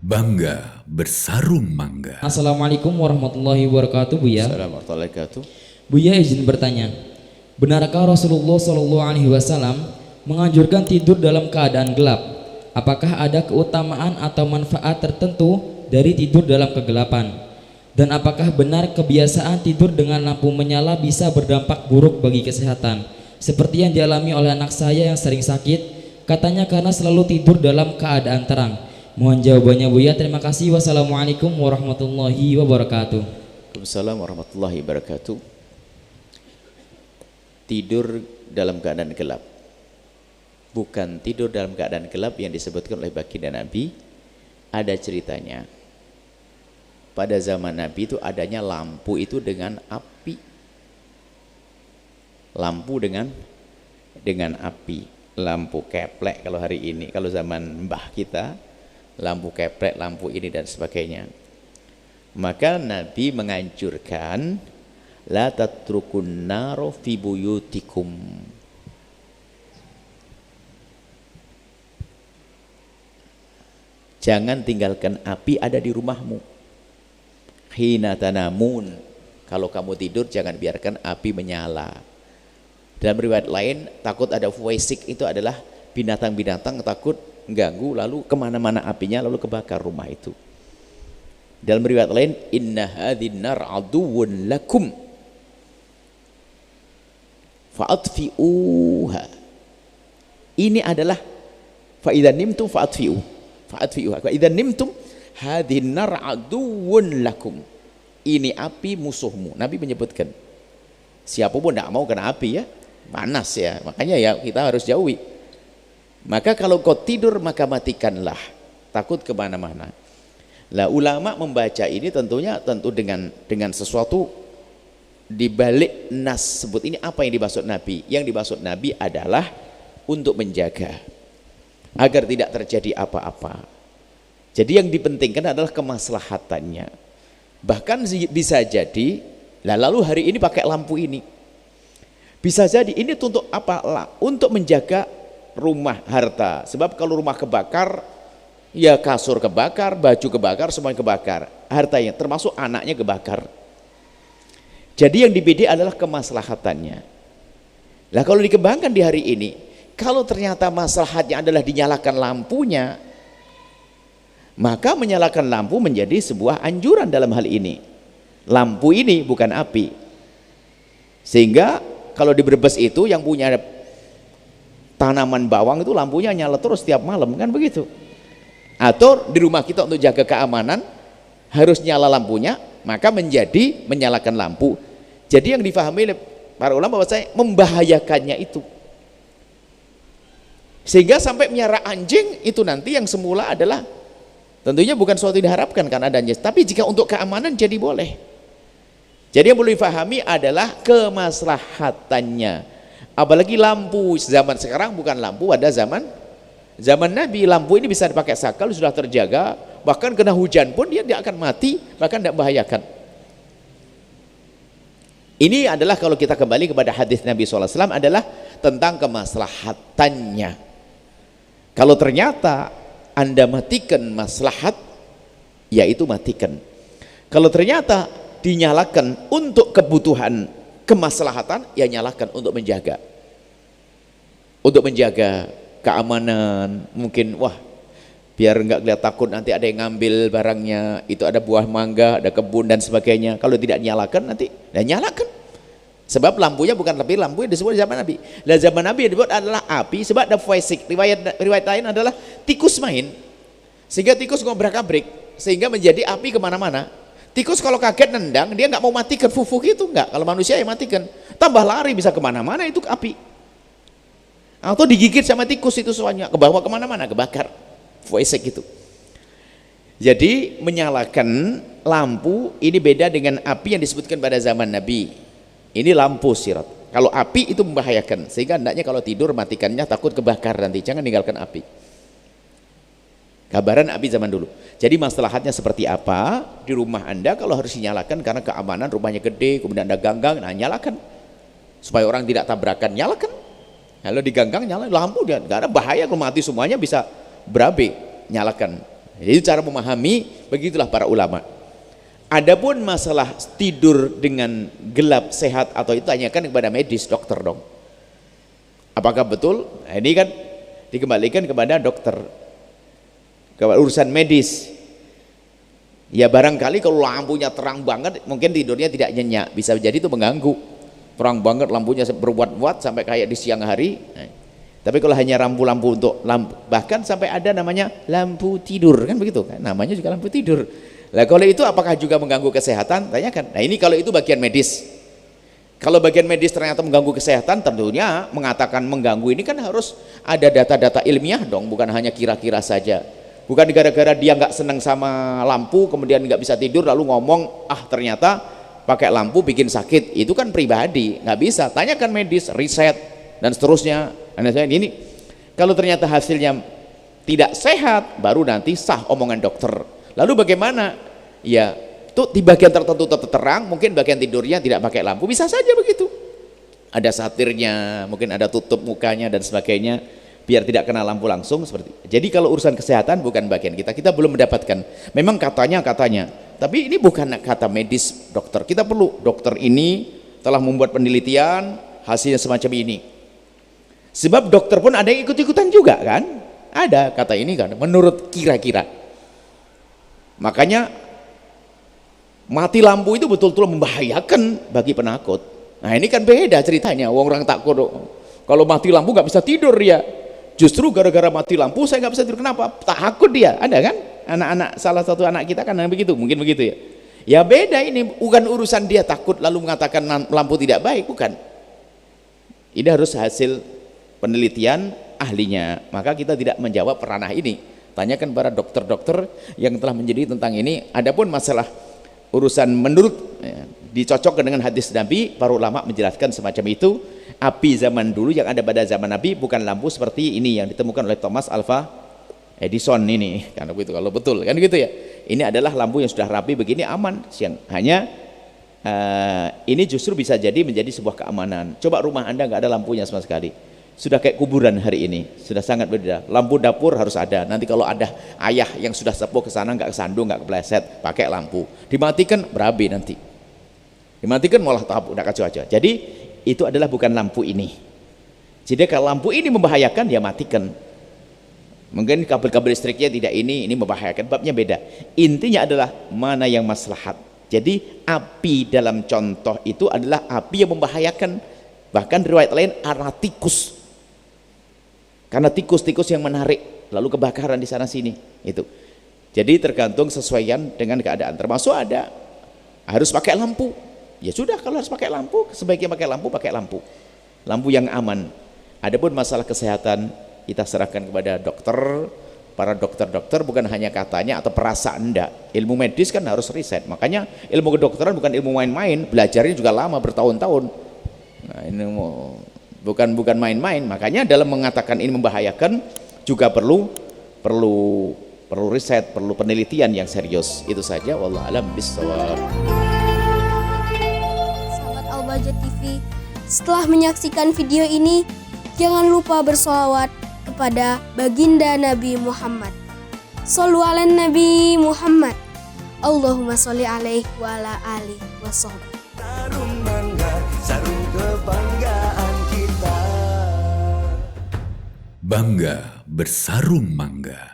Bangga bersarung mangga. Assalamualaikum warahmatullahi wabarakatuh, Buya. Assalamualaikum warahmatullahi wabarakatuh. Buya izin bertanya, benarkah Rasulullah Shallallahu Alaihi Wasallam menganjurkan tidur dalam keadaan gelap? Apakah ada keutamaan atau manfaat tertentu dari tidur dalam kegelapan? Dan apakah benar kebiasaan tidur dengan lampu menyala bisa berdampak buruk bagi kesehatan? Seperti yang dialami oleh anak saya yang sering sakit, katanya karena selalu tidur dalam keadaan terang. Mohon jawabannya, Buya. Terima kasih. Wassalamualaikum warahmatullahi wabarakatuh. Waalaikumsalam warahmatullahi wabarakatuh. Tidur dalam keadaan gelap, bukan tidur dalam keadaan gelap yang disebutkan oleh baginda Nabi. Ada ceritanya. Pada zaman Nabi itu adanya lampu itu dengan api. Lampu dengan api. Lampu keplek kalau hari ini. Kalau zaman mbah kita, lampu keplek, lampu ini dan sebagainya. Maka Nabi menganjurkan la tatrukun naro fi buyutikum. Jangan tinggalkan api ada di rumahmu. Hina tanamun, kalau kamu tidur jangan biarkan api menyala. Dalam riwayat lain, takut ada fuwaisik, itu adalah binatang-binatang takut ganggu, lalu kemana-mana apinya, lalu kebakar rumah itu. Dalam riwayat lain, inna hadhin nar aduwwun lakum fa'atfi'uha. Ini adalah fa'idhan nimtum fa'atfi'uha. Fa'idhan nimtum hadhin nar aduwwun lakum. Ini api musuhmu. Nabi menyebutkan, siapapun tidak mau kena api ya, panas ya, makanya ya kita harus jauhi. Maka kalau kau tidur maka matikanlah, takut kemana-mana. Lah ulama membaca ini tentu dengan sesuatu di balik nas sebut ini. Apa yang dimaksud Nabi? Yang dimaksud Nabi adalah untuk menjaga agar tidak terjadi apa-apa. Jadi yang dipentingkan adalah kemaslahatannya. Bahkan bisa jadi, lalu hari ini pakai lampu ini, bisa jadi ini untuk apa? Untuk menjaga rumah harta. Sebab kalau rumah kebakar, ya kasur kebakar, baju kebakar, semuanya kebakar, hartanya termasuk anaknya kebakar. Jadi yang dibidik adalah kemaslahatannya. Lah kalau dikembangkan di hari ini, kalau ternyata maslahatnya adalah dinyalakan lampunya, maka menyalakan lampu menjadi sebuah anjuran dalam hal ini. Lampu ini bukan api. Sehingga kalau di Brebes itu yang punya tanaman bawang itu lampunya nyala terus tiap malam, kan begitu. Atau di rumah kita untuk jaga keamanan harus nyala lampunya, maka menjadi menyalakan lampu. Jadi yang difahami oleh para ulama bahwa saya membahayakannya itu, sehingga sampai miara anjing itu nanti yang semula adalah tentunya bukan suatu yang diharapkan kan adanya, tapi jika untuk keamanan jadi boleh. Jadi yang perlu difahami adalah kemaslahatannya. Apalagi lampu zaman sekarang bukan lampu pada zaman Nabi. Lampu ini bisa dipakai sakal, sudah terjaga, bahkan kena hujan pun dia tidak akan mati, bahkan tidak membahayakan. Ini adalah kalau kita kembali kepada hadis Nabi SAW adalah tentang kemaslahatannya. Kalau ternyata Anda matikan maslahat, yaitu matikan. Kalau ternyata dinyalakan untuk kebutuhan kemaslahatan, ya nyalakan untuk menjaga. Untuk menjaga keamanan, mungkin wah biar enggak kelihatan takut nanti ada yang ngambil barangnya, itu ada buah mangga, ada kebun dan sebagainya. Kalau tidak nyalakan nanti, dan nyalakan. Sebab lampunya bukan lebih lampu yang disebut zaman Nabi. Lah zaman Nabi yang disebut adalah api, sebab ada faisik. Riwayat lain adalah tikus main, sehingga tikus ngobrak-abrik, sehingga menjadi api kemana-mana. Tikus kalau kaget nendang, dia nggak mau matikan fufuk itu, nggak. Kalau manusia yang matikan, tambah lari bisa kemana-mana, itu api. Atau digigit sama tikus itu soalnya, ke bawah kemana-mana, kebakar. Faisik itu. Jadi menyalakan lampu ini beda dengan api yang disebutkan pada zaman Nabi. Ini lampu sirat. Kalau api itu membahayakan, sehingga hendaknya kalau tidur matikannya, takut kebakar nanti, jangan tinggalkan api. Kabaran api zaman dulu. Jadi maslahatnya seperti apa di rumah Anda kalau harus dinyalakan karena keamanan, rumahnya gede, kemudian ada ganggang, nah nyalakan supaya orang tidak tabrakan, nyalakan. Kalau di ganggang nyala lampu, dia nggak ada bahaya, kalau mati semuanya bisa berabe, nyalakan. Jadi cara memahami begitulah para ulama. Adapun masalah tidur dengan gelap sehat atau itu tanyakan kepada medis, dokter dong. Apakah betul? Nah, ini kan dikembalikan kepada dokter, kepada urusan medis. Ya barangkali kalau lampunya terang banget mungkin tidurnya tidak nyenyak, bisa jadi itu mengganggu. Terang banget lampunya berwatt-watt sampai kayak di siang hari. Nah, tapi kalau hanya lampu-lampu untuk bahkan sampai ada namanya lampu tidur kan begitu kan, namanya juga lampu tidur. Lah kalau itu apakah juga mengganggu kesehatan? Tanyakan. Nah ini kalau itu bagian medis. Kalau bagian medis ternyata mengganggu kesehatan, tentunya mengatakan mengganggu ini kan harus ada data-data ilmiah dong, bukan hanya kira-kira saja. Bukan gara-gara dia nggak senang sama lampu kemudian nggak bisa tidur lalu ngomong ternyata pakai lampu bikin sakit. Itu kan pribadi, nggak bisa. Tanyakan medis, riset dan seterusnya. Ini kalau ternyata hasilnya tidak sehat baru nanti sah omongan dokter. Lalu bagaimana? Ya tuh di bagian tertentu terang, mungkin bagian tidurnya tidak pakai lampu, bisa saja begitu. Ada satirnya, mungkin ada tutup mukanya dan sebagainya biar tidak kena lampu langsung seperti itu. Jadi kalau urusan kesehatan bukan bagian kita belum mendapatkan. Memang katanya, tapi ini bukan kata medis dokter. Kita perlu dokter ini telah membuat penelitian hasilnya semacam ini. Sebab dokter pun ada yang ikut-ikutan juga kan, ada kata ini kan menurut kira-kira. Makanya mati lampu itu betul-betul membahayakan bagi penakut. Nah ini kan beda ceritanya, orang takut kalau mati lampu nggak bisa tidur dia. Justru gara-gara mati lampu saya nggak bisa tidur. Kenapa? Takut dia. Ada kan anak-anak, salah satu anak kita kan begitu, mungkin begitu ya. Ya beda, ini bukan urusan dia takut lalu mengatakan lampu tidak baik, bukan. Ini harus hasil penelitian ahlinya, maka kita tidak menjawab ranah ini. Tanyakan para dokter-dokter yang telah menjadi tentang ini. Adapun masalah urusan menurut dicocokkan dengan hadis Nabi, para ulama menjelaskan semacam itu. Api zaman dulu yang ada pada zaman Nabi bukan lampu seperti ini yang ditemukan oleh Thomas Alva Edison ini, karena begitu kalau betul kan gitu ya. Ini adalah lampu yang sudah rapi begini aman siang. Hanya ini justru bisa jadi menjadi sebuah keamanan. Coba rumah Anda nggak ada lampunya sama sekali, sudah kayak kuburan hari ini, sudah sangat berbeda. Lampu dapur harus ada. Nanti kalau ada ayah yang sudah sepuh ke sana nggak kesandung, nggak kepleset, pakai lampu. Dimatikan berabe nanti. Dimatikan malah tahap udah kacau aja. Jadi itu adalah bukan lampu ini. Jadi kalau lampu ini membahayakan ya matikan. Mungkin kabel-kabel listriknya tidak ini membahayakan, babnya beda. Intinya adalah mana yang maslahat. Jadi api dalam contoh itu adalah api yang membahayakan. Bahkan riwayat lain arah tikus. Karena tikus-tikus yang menarik, lalu kebakaran di sana sini itu. Jadi tergantung sesuaian dengan keadaan. Termasuk ada harus pakai lampu. Ya sudah, kalau harus pakai lampu, sebaiknya pakai lampu yang aman. Adapun masalah kesehatan kita serahkan kepada dokter, para dokter-dokter, bukan hanya katanya atau perasaan enggak. Ilmu medis kan harus riset. Makanya ilmu kedokteran bukan ilmu main-main, belajarnya juga lama bertahun-tahun. Nah, ini bukan main-main. Makanya dalam mengatakan ini membahayakan juga perlu riset, perlu penelitian yang serius. Itu saja, wallahu a'lam bishawab. Sahabat Al-Bahjah TV, setelah menyaksikan video ini, jangan lupa bersolawat kepada baginda Nabi Muhammad. Shollu ala Nabi Muhammad. Allahumma sholli alaihi wa ala alihi wa sahbihi. Sarung mangga, sarung kebanggaan kita. Bangga bersarung mangga.